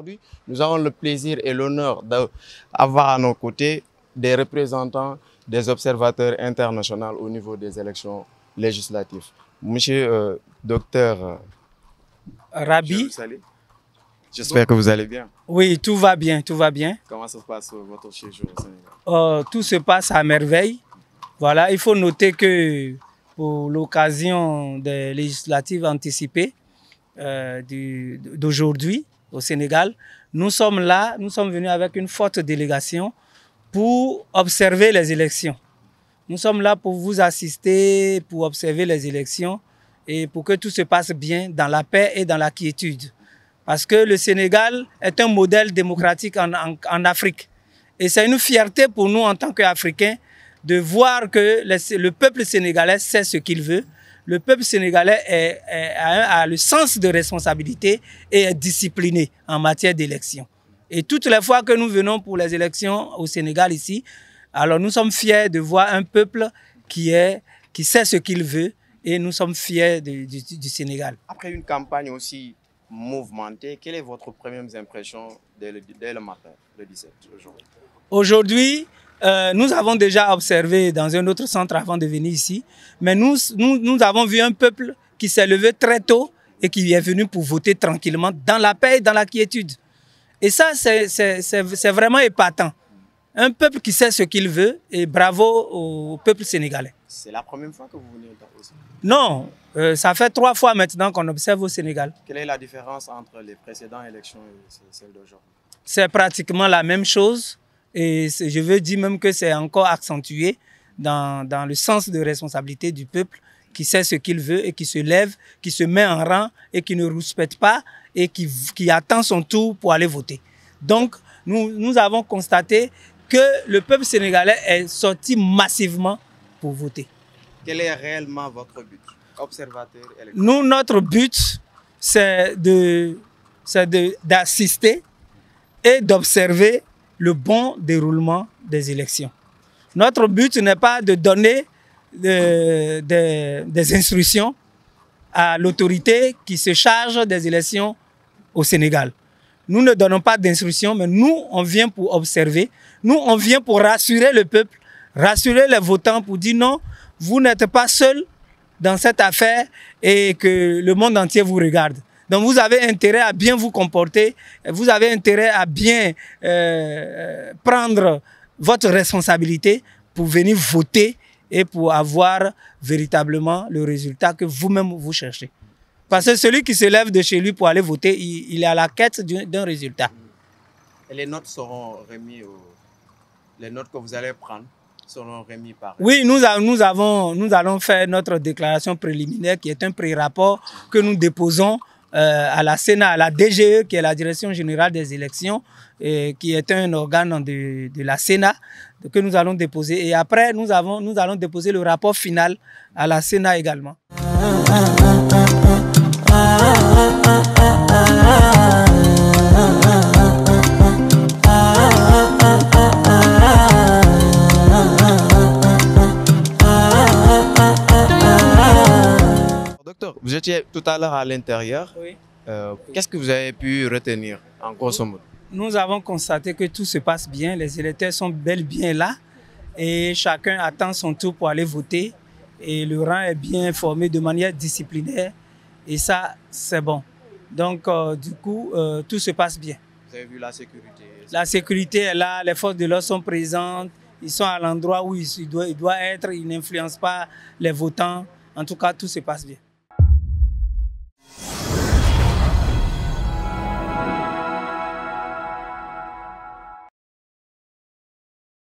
Aujourd'hui, nous avons le plaisir et l'honneur d'avoir à nos côtés des représentants, des observateurs internationaux au niveau des élections législatives. Monsieur docteur Rabi, j'espère que vous allez bien. oui, tout va bien, tout va bien. Comment se passe votre séjour au Sénégal? Tout se passe à merveille. Voilà, il faut noter que pour l'occasion des législatives anticipées d'aujourd'hui au Sénégal, nous sommes là, nous sommes venus avec une forte délégation pour observer les élections. Nous sommes là pour vous assister, pour observer les élections et pour que tout se passe bien dans la paix et dans la quiétude. Parce que le Sénégal est un modèle démocratique en Afrique. Et c'est une fierté pour nous en tant qu'Africains de voir que le peuple sénégalais sait ce qu'il veut. Le peuple sénégalais a le sens de responsabilité et est discipliné en matière d'élection. Et toutes les fois que nous venons pour les élections au Sénégal ici, alors nous sommes fiers de voir un peuple qui sait ce qu'il veut et nous sommes fiers du Sénégal. Après une campagne aussi mouvementée, quelle est votre première impression dès le matin, le 17 aujourd'hui? Aujourd'hui, nous avons déjà observé dans un autre centre avant de venir ici, mais nous avons vu un peuple qui s'est levé très tôt et qui est venu pour voter tranquillement dans la paix et dans la quiétude. Et ça, c'est vraiment épatant. Un peuple qui sait ce qu'il veut et bravo au peuple sénégalais. C'est la première fois que vous venez au Sénégal? Non, ça fait 3 fois maintenant qu'on observe au Sénégal. Quelle est la différence entre les précédentes élections et celles d'aujourd'hui? C'est pratiquement la même chose et je veux dire même que c'est encore accentué dans le sens de responsabilité du peuple qui sait ce qu'il veut et qui se lève, qui se met en rang et qui ne rouspète pas et qui attend son tour pour aller voter. Donc, nous avons constaté que le peuple sénégalais est sorti massivement pour voter. Quel est réellement votre but, observateur électoral? Nous, notre but, c'est d'assister et d'observer le bon déroulement des élections. Notre but n'est pas de donner des instructions à l'autorité qui se charge des élections au Sénégal. Nous ne donnons pas d'instructions, mais nous, on vient pour observer. Nous, on vient pour rassurer le peuple, rassurer les votants pour dire non, vous n'êtes pas seuls dans cette affaire et que le monde entier vous regarde. Donc, vous avez intérêt à bien vous comporter, vous avez intérêt à bien prendre votre responsabilité pour venir voter et pour avoir véritablement le résultat que vous-même vous cherchez. Parce que celui qui se lève de chez lui pour aller voter, il est à la quête d'un résultat. Et les notes seront remises, les notes que vous allez prendre seront remises par... Oui, nous allons faire notre déclaration préliminaire qui est un pré-rapport que nous déposons à la Sénat, à la DGE, qui est la Direction Générale des Élections, qui est un organe de la Sénat que nous allons déposer. Et après, nous allons déposer le rapport final à la Sénat également. Docteur, vous étiez tout à l'heure à l'intérieur. Oui. Qu'est-ce que vous avez pu retenir en grosso modo? Nous avons constaté que tout se passe bien, les électeurs sont bel et bien là et chacun attend son tour pour aller voter et le rang est bien formé de manière disciplinaire et ça, c'est bon. Donc, du coup, tout se passe bien. Vous avez vu la sécurité? La sécurité est là, les forces de l'ordre sont présentes, ils sont à l'endroit où ils doivent être, ils n'influencent pas les votants. En tout cas, tout se passe bien.